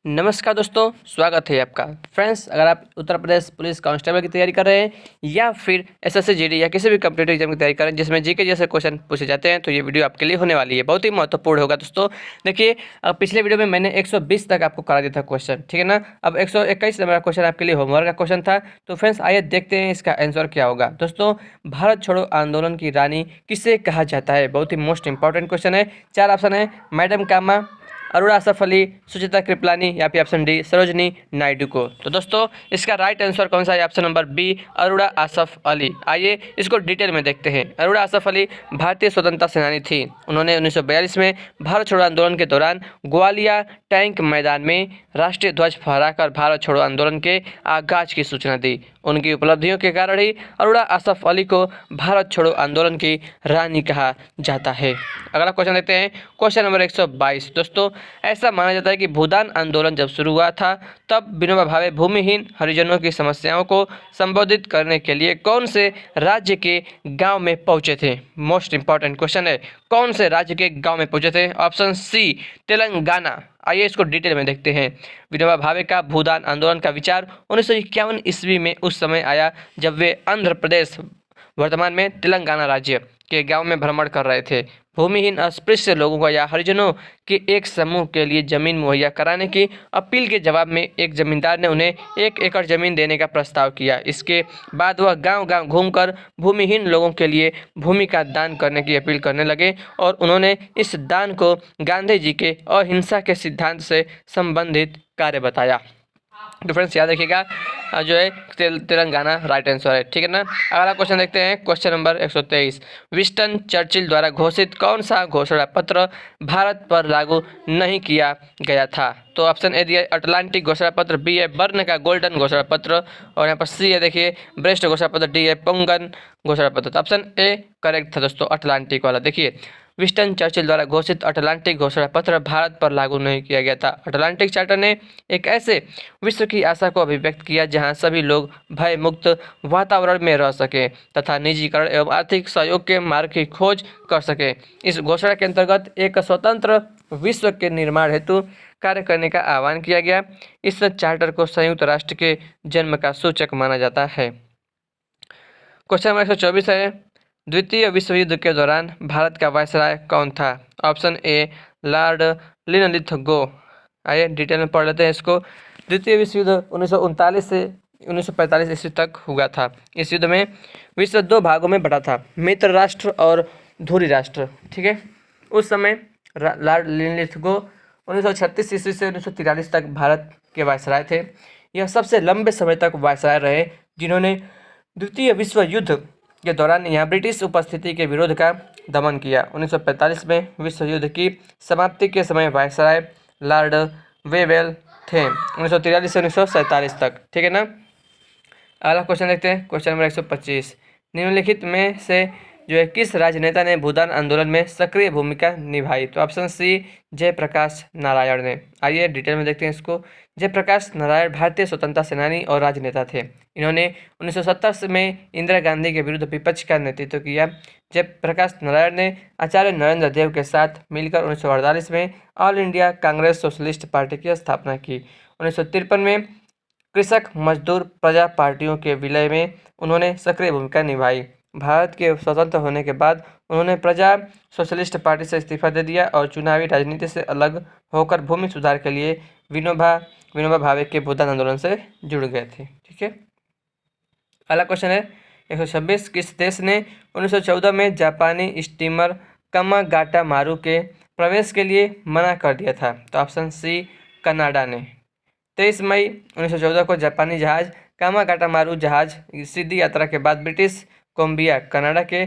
नमस्कार दोस्तों, स्वागत है आपका। फ्रेंड्स, अगर आप उत्तर प्रदेश पुलिस कांस्टेबल की तैयारी कर रहे हैं या फिर एसएससी जीडी या किसी भी कॉम्पिटिटिव एग्जाम की तैयारी कर रहे हैं जिसमें जीके जैसे क्वेश्चन पूछे जाते हैं, तो ये वीडियो आपके लिए होने वाली है। बहुत ही महत्वपूर्ण होगा दोस्तों। देखिए, पिछले वीडियो में मैंने 120 तक आपको करा दिया था क्वेश्चन, ठीक है ना। अब 121 नंबर का क्वेश्चन आपके लिए होमवर्क का क्वेश्चन था। तो फ्रेंड्स, आइए देखते हैं इसका आंसर क्या होगा। दोस्तों, भारत छोड़ो आंदोलन की रानी किसे कहा जाता है? बहुत ही मोस्ट इंपॉर्टेंट क्वेश्चन है। 4 ऑप्शन है, मैडम कामा, अरोड़ा असफ अली, सुचिता कृपलानी या फिर ऑप्शन डी सरोजनी नायडू को। तो दोस्तों, इसका राइट आंसर कौन सा है? Option number B, Arora Asaf Ali. आइए इसको डिटेल में देखते हैं। अरोड़ा असफ अली भारतीय स्वतंत्रता सेनानी थी। उन्होंने 1942 में भारत छोड़ो आंदोलन के दौरान ग्वालियर टैंक मैदान में राष्ट्रीय ध्वज फहराकर भारत छोड़ो आंदोलन के आगाज की सूचना दी। उनकी उपलब्धियों के कारण ही अरोड़ा असफ अली को भारत छोड़ो आंदोलन की रानी कहा जाता है। अगला क्वेश्चन देखते हैं, क्वेश्चन नंबर 122। दोस्तों, ऐसा माना जाता है कि भूदान आंदोलन जब शुरू हुआ था तब विनोबा भावे भूमिहीन हरिजनों की समस्याओं को संबोधित करने के लिए कौन से राज्य के गांव में पहुंचे थे? मोस्ट इंपॉर्टेंट क्वेश्चन है, कौन से राज्य के गांव में पहुंचे थे? Option C, Telangana. आइए इसको डिटेल में देखते हैं। विनोबा भावे का भूदान आंदोलन का विचार 1951 ईस्वी में उस समय आया जब वे आंध्र प्रदेश, वर्तमान में तेलंगाना राज्य, के गांव में भ्रमण कर रहे थे। भूमिहीन अस्पृश्य लोगों को या हरिजनों के एक समूह के लिए जमीन मुहैया कराने की अपील के जवाब में एक जमींदार ने उन्हें 1 एकड़ जमीन देने का प्रस्ताव किया। इसके बाद वह गांव-गांव घूमकर भूमिहीन लोगों के लिए भूमि का दान करने की अपील करने लगे और उन्होंने इस दान को गांधी जी के अहिंसा के सिद्धांत से संबंधित कार्य बताया। तो फ्रेंड्स, याद रखिएगा, जो है तेलंगाना राइट आंसर है, ठीक है ना। अगला क्वेश्चन देखते हैं, क्वेश्चन नंबर 123। विंस्टन चर्चिल द्वारा घोषित कौन सा घोषणा पत्र भारत पर लागू नहीं किया गया था? तो ऑप्शन ए दिया अटलांटिक घोषणा पत्र, बी है बर्न का गोल्डन घोषणा पत्र और यहाँ पर सी है देखिए ब्रेस्ट घोषणा पत्र, डी है पोंगन घोषणा पत्र। तो ऑप्शन ए करेक्ट था दोस्तों, अटलांटिक वाला। देखिए, विंस्टन चर्चिल द्वारा घोषित अटलांटिक घोषणा पत्र भारत पर लागू नहीं किया गया था। अटलांटिक चार्टर ने एक ऐसे विश्व की आशा को अभिव्यक्त किया जहां सभी लोग भय मुक्त वातावरण में रह सकें तथा निजीकरण एवं आर्थिक सहयोग के मार्ग की खोज कर सकें। इस घोषणा के अंतर्गत एक स्वतंत्र विश्व के निर्माण हेतु कार्य करने का आह्वान किया गया। इस चार्टर को संयुक्त राष्ट्र के जन्म का सूचक माना जाता है। क्वेश्चन नंबर 124 है, द्वितीय विश्व युद्ध के दौरान भारत का वायसराय कौन था? Option A, Lord Linlithgow. आइए डिटेल में पढ़ लेते हैं इसको। द्वितीय विश्व युद्ध 1939 से 1945 ईस्वी तक हुआ था। इस युद्ध में विश्व 2 भागों में बटा था, मित्र राष्ट्र और धुरी राष्ट्र, ठीक है। उस समय लॉर्ड लिनलिथगो 1936 ईस्वी से 1943 तक भारत के वायसराय थे। यह सबसे लंबे समय तक वायसराय रहे जिन्होंने द्वितीय विश्व युद्ध के दौरान यहाँ ब्रिटिश उपस्थिति के विरोध का दमन किया। 1945 में विश्व युद्ध की समाप्ति के समय वायसराय लॉर्ड वेवेल थे, 1943 से 1947 तक, ठीक है ना। अगला क्वेश्चन देखते हैं, क्वेश्चन नंबर 125। निम्नलिखित में से जो है किस राजनेता ने भूदान आंदोलन में सक्रिय भूमिका निभाई? तो ऑप्शन सी, जयप्रकाश नारायण ने। आइए डिटेल में देखते हैं इसको। जयप्रकाश नारायण भारतीय स्वतंत्रता सेनानी और राजनेता थे। इन्होंने 1970 में इंदिरा गांधी के विरुद्ध विपक्ष का नेतृत्व किया। जयप्रकाश नारायण ने आचार्य नरेंद्र देव के साथ मिलकर 1948 में all India Congress socialist party की स्थापना की। 1953 में कृषक मजदूर प्रजा पार्टियों के विलय में उन्होंने सक्रिय भूमिका निभाई। भारत के स्वतंत्र होने के बाद उन्होंने प्रजा सोशलिस्ट पार्टी से इस्तीफा दे दिया और चुनावी राजनीति से अलग होकर भूमि सुधार के लिए विनोबा भावे के भूदान आंदोलन से जुड़ गए थे, ठीक है। अगला क्वेश्चन है 126। किस देश ने 1914 में जापानी स्टीमर कामागाटा मारू के प्रवेश के लिए मना कर दिया था? तो ऑप्शन सी, कनाडा ने। 23 मई 1914 को जापानी जहाज कामागाटा मारू जहाज सीधी यात्रा के बाद ब्रिटिश कोलंबिया कनाडा के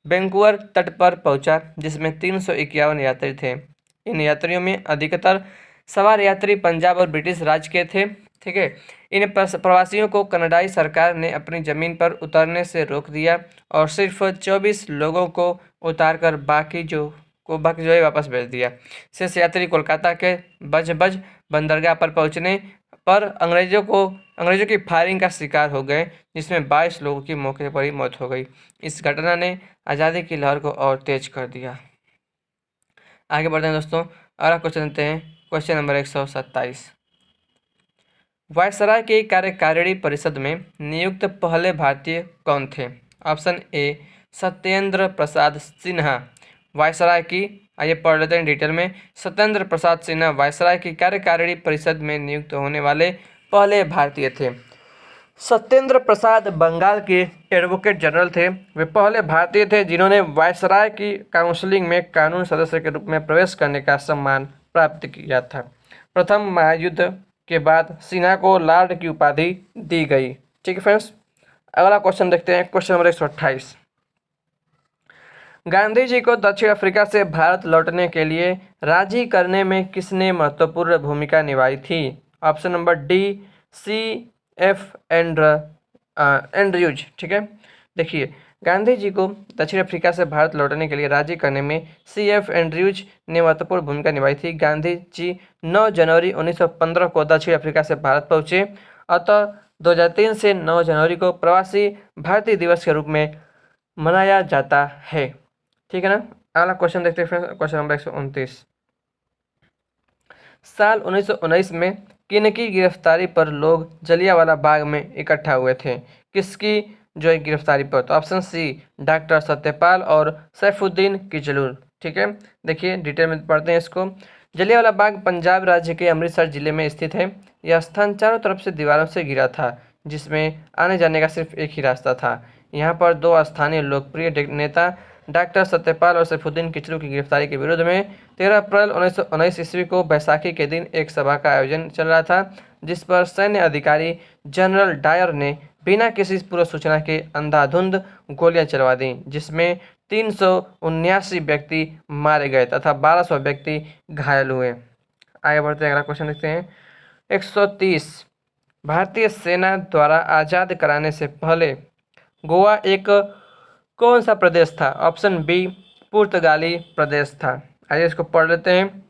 वैंकूवर तट पर पहुंचा, जिसमें 351 यात्री थे। इन यात्रियों में अधिकतर सवार यात्री पंजाब और ब्रिटिश राज के थे, ठीक है। इन प्रवासियों को कनाडाई सरकार ने अपनी ज़मीन पर उतरने से रोक दिया और सिर्फ 24 लोगों को उतारकर बाकी जो है वापस भेज दिया। शेष यात्री कोलकाता के बजबज बंदरगाह पर पहुंचने पर अंग्रेजों की फायरिंग का शिकार हो गए, जिसमें 22 लोगों की मौके पर ही मौत हो गई। इस घटना ने आज़ादी की लहर को और तेज कर दिया। आगे बढ़ते हैं दोस्तों, अगला क्वेश्चन देते हैं, क्वेश्चन नंबर 127। वायसराय की कार्यकारिणी परिषद में नियुक्त पहले भारतीय कौन थे? Option A Satyendra Prasad Sinha. Viceroy की, आइए पढ़ लेते हैं डिटेल में। सत्येंद्र प्रसाद सिन्हा वायसराय की कार्यकारिणी परिषद में नियुक्त होने वाले पहले भारतीय थे। सत्येंद्र प्रसाद बंगाल के एडवोकेट जनरल थे। वे पहले भारतीय थे जिन्होंने वायसराय की काउंसिलिंग में कानून सदस्य के रूप में प्रवेश करने का सम्मान प्राप्त किया था। प्रथम महायुद्ध के बाद सिन्हा को लॉर्ड की उपाधि दी गई। ठीक है फ्रेंड्स, अगला क्वेश्चन देखते हैं, क्वेश्चन नंबर 128। गांधी जी को दक्षिण अफ्रीका से भारत लौटने के लिए राजी करने में किसने महत्वपूर्ण भूमिका निभाई थी? Option number D CF Andrews. ठीक है, देखिए गांधी जी को दक्षिण अफ्रीका से भारत लौटने के लिए राजी करने में CF एंड्रयूज ने महत्वपूर्ण भूमिका निभाई थी। गांधी जी 9 जनवरी 1915 को दक्षिण अफ्रीका से भारत पहुंचे। अतः 2003 से 9 जनवरी को प्रवासी भारतीय दिवस के रूप में मनाया जाता है। ठीक है ना। अगला क्वेश्चन देखते हैं फ्रेंड्स, क्वेश्चन नंबर 129। साल 1919 में किनकी गिरफ्तारी पर लोग जलियांवाला बाग में इकट्ठा हुए थे? किसकी जो है गिरफ्तारी पर? तो ऑप्शन सी डॉक्टर सत्यपाल और सैफुद्दीन किचलू। ठीक है, देखिए डिटेल में पढ़ते हैं इसको। जलियांवाला बाग पंजाब राज्य के अमृतसर जिले में स्थित है। यह स्थान चारों तरफ से दीवारों से घिरा था, जिसमें आने जाने का सिर्फ एक ही रास्ता था। यहाँ पर 2 स्थानीय लोकप्रिय नेता डॉक्टर सत्यपाल और सैफुद्दीन किचलू की गिरफ्तारी के विरोध में 13 अप्रैल 1919 ईस्वी को बैसाखी के दिन एक सभा का आयोजन चल रहा था, जिस पर सैन्य अधिकारी जनरल डायर ने बिना किसी पूर्व सूचना के अंधाधुंध गोलियां चलवा दी, जिसमें 379 व्यक्ति मारे गए तथा 1200 व्यक्ति घायल हुए। आगे बढ़ते हैं, अगला क्वेश्चन देखते हैं। 130 भारतीय सेना द्वारा आज़ाद कराने से पहले गोवा एक कौन सा प्रदेश था? ऑप्शन बी पुर्तगाली प्रदेश था। आइए इसको पढ़ लेते हैं।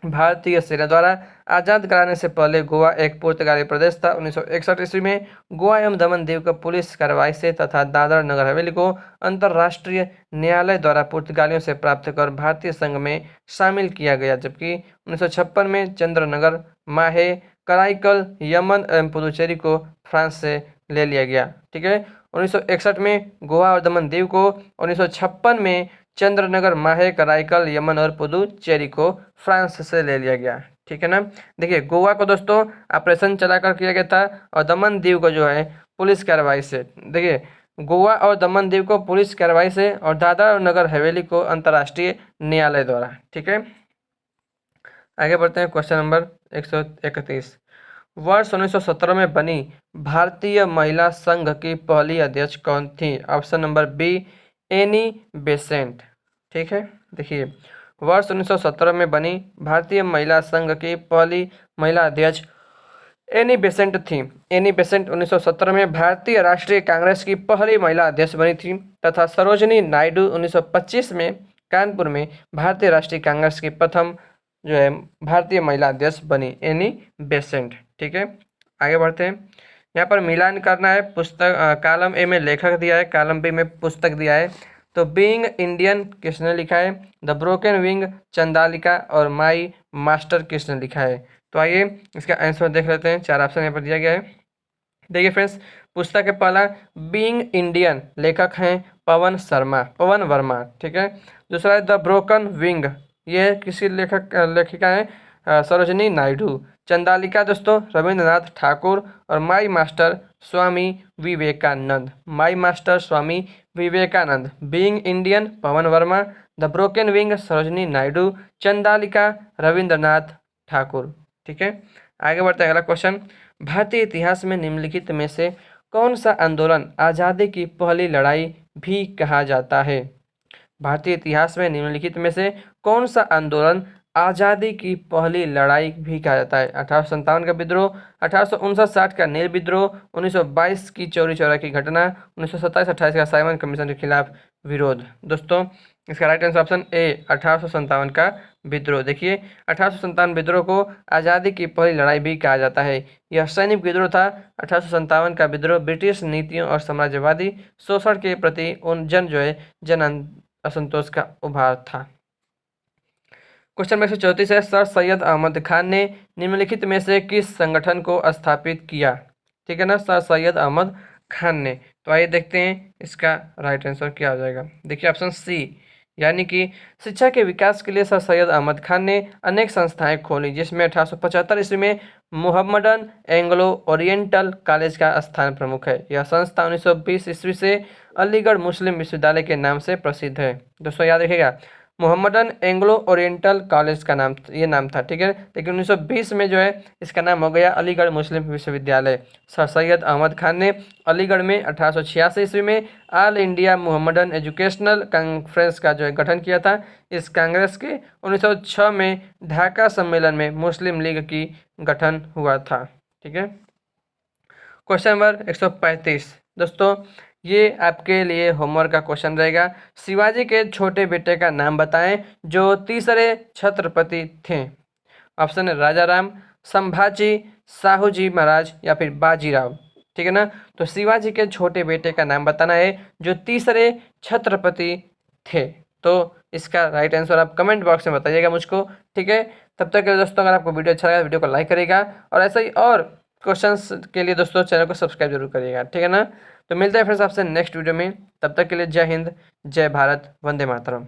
भारतीय सेना द्वारा आज़ाद कराने से पहले गोवा एक पुर्तगाली प्रदेश था। 1961 ईस्वी में गोवा एवं दमन दीव को पुलिस कार्रवाई से तथा दादरा नगर हवेली को अंतर्राष्ट्रीय न्यायालय द्वारा पुर्तगालियों से प्राप्त कर भारतीय संघ में शामिल किया गया, जबकि 1956 में चंद्रनगर, माहे, कराईकल, यमन एवं पुदुचेरी को फ्रांस से ले लिया गया। ठीक है, 1961 में गोवा और दमन दीव को, 1956 में चंद्रनगर, माहे, कराईकल, यमन और पुदुचेरी को फ्रांस से ले लिया गया। ठीक है ना। देखिए गोवा को दोस्तों ऑपरेशन चलाकर किया गया था और दमन दीव को जो है पुलिस कार्रवाई से। देखिए गोवा और दमन दीव को पुलिस कार्रवाई से और दादरा और नगर हवेली को अंतर्राष्ट्रीय न्यायालय द्वारा। ठीक है, आगे बढ़ते हैं, क्वेश्चन नंबर 131। वर्ष 1917 में बनी भारतीय महिला संघ की पहली अध्यक्ष कौन थी? Option number be Annie Besant. ठीक है, देखिए वर्ष 1917 में बनी भारतीय महिला संघ की पहली महिला अध्यक्ष एनी बेसेंट थी। एनी बेसेंट 1917 में भारतीय राष्ट्रीय कांग्रेस की पहली महिला अध्यक्ष बनी थी तथा सरोजनी नायडू 1925 में कानपुर में भारतीय राष्ट्रीय कांग्रेस की प्रथम जो है भारतीय महिला अध्यक्ष बनी, एनी बेसेंट। ठीक है, आगे बढ़ते हैं। यहाँ पर मिलान करना है। पुस्तक कॉलम ए में लेखक दिया है, कॉलम बी में पुस्तक दिया है। तो बीइंग इंडियन किसने लिखा है? द ब्रोकन विंग चंदालिका और माई मास्टर किसने लिखा है? तो आइए इसका आंसर देख लेते हैं। 4 ऑप्शन यहाँ पर दिया गया है। देखिए फ्रेंड्स, पुस्तक के पहला बीइंग इंडियन, लेखक हैं पवन वर्मा। ठीक है, दूसरा है द ब्रोकन विंग, ये किसी लेखिका है सरोजनी नायडू। चंदालिका दोस्तों रविंद्रनाथ ठाकुर और my master Swami Vivekananda. My master Swami Vivekananda. Being Indian Pavan Varma, the broken wing Sarojini Naidu, Chandalika Rabindranath Thakur. ठीक है, आगे बढ़ते हैं, अगला क्वेश्चन। भारतीय इतिहास में निम्नलिखित में से कौन सा आंदोलन आज़ादी की पहली लड़ाई भी कहा जाता है? भारतीय इतिहास में निम्नलिखित में से कौन सा आंदोलन आज़ादी की पहली लड़ाई भी कहा जाता है? 1857 का विद्रोह, 1859-60 का नील विद्रोह, 1922 की चौरी चौरा की घटना, 1927-28 का साइमन कमीशन के खिलाफ विरोध। दोस्तों इसका राइट आंसर ऑप्शन ए 1857 का विद्रोह। देखिए 1857 विद्रोह को आज़ादी की पहली लड़ाई भी कहा जाता है। यह सैनिक विद्रोह था। 1857 का विद्रोह ब्रिटिश नीतियों और साम्राज्यवादी शोषण के प्रति जन असंतोष का उभार था। क्वेश्चन नंबर 134 है, सर सैयद अहमद खान ने निम्नलिखित में से किस संगठन को स्थापित किया? ठीक है ना, सर सैयद अहमद खान ने। तो आइए देखते हैं इसका राइट आंसर क्या हो जाएगा। देखिए ऑप्शन सी, यानी कि शिक्षा के विकास के लिए सर सैयद अहमद खान ने अनेक संस्थाएं खोली, जिसमें 1875 ईस्वी में मोहम्मडन एंग्लो ओरिएंटल कॉलेज का स्थान प्रमुख है। यह संस्था 1920 ईस्वी से अलीगढ़ मुस्लिम विश्वविद्यालय के नाम से प्रसिद्ध है। दोस्तों याद रखिएगा, मोहम्मडन एंग्लो ओरिएंटल कॉलेज का नाम, ये नाम था, ठीक है। लेकिन 1920 में जो है इसका नाम हो गया अलीगढ़ मुस्लिम विश्वविद्यालय। सर सैयद अहमद खान ने अलीगढ़ में 1886 ईस्वी में all India Mohammedan educational conference का जो है गठन किया था। इस कांग्रेस के 1906 में ढाका सम्मेलन में मुस्लिम लीग की गठन हुआ था, ठीक है। क्वेश्चन नंबर 135 दोस्तों, ये आपके लिए होमवर्क का क्वेश्चन रहेगा। शिवाजी के छोटे बेटे का नाम बताएं जो तीसरे छत्रपति थे। ऑप्शन है राजा राम, संभाजी, साहूजी महाराज या फिर बाजीराव, ठीक है ना। तो शिवाजी के छोटे बेटे का नाम बताना है जो तीसरे छत्रपति थे। तो इसका राइट आंसर आप कमेंट बॉक्स में बताइएगा मुझको, ठीक है। तब तक के लिए दोस्तों, अगर आपको वीडियो अच्छा लगा वीडियो को लाइक करिएगा और ऐसा ही और क्वेश्चंस के लिए दोस्तों चैनल को सब्सक्राइब जरूर करिएगा, ठीक है ना। तो मिलते हैं फ्रेंड्स आपसे नेक्स्ट वीडियो में, तब तक के लिए जय हिंद, जय भारत, वंदे मातरम।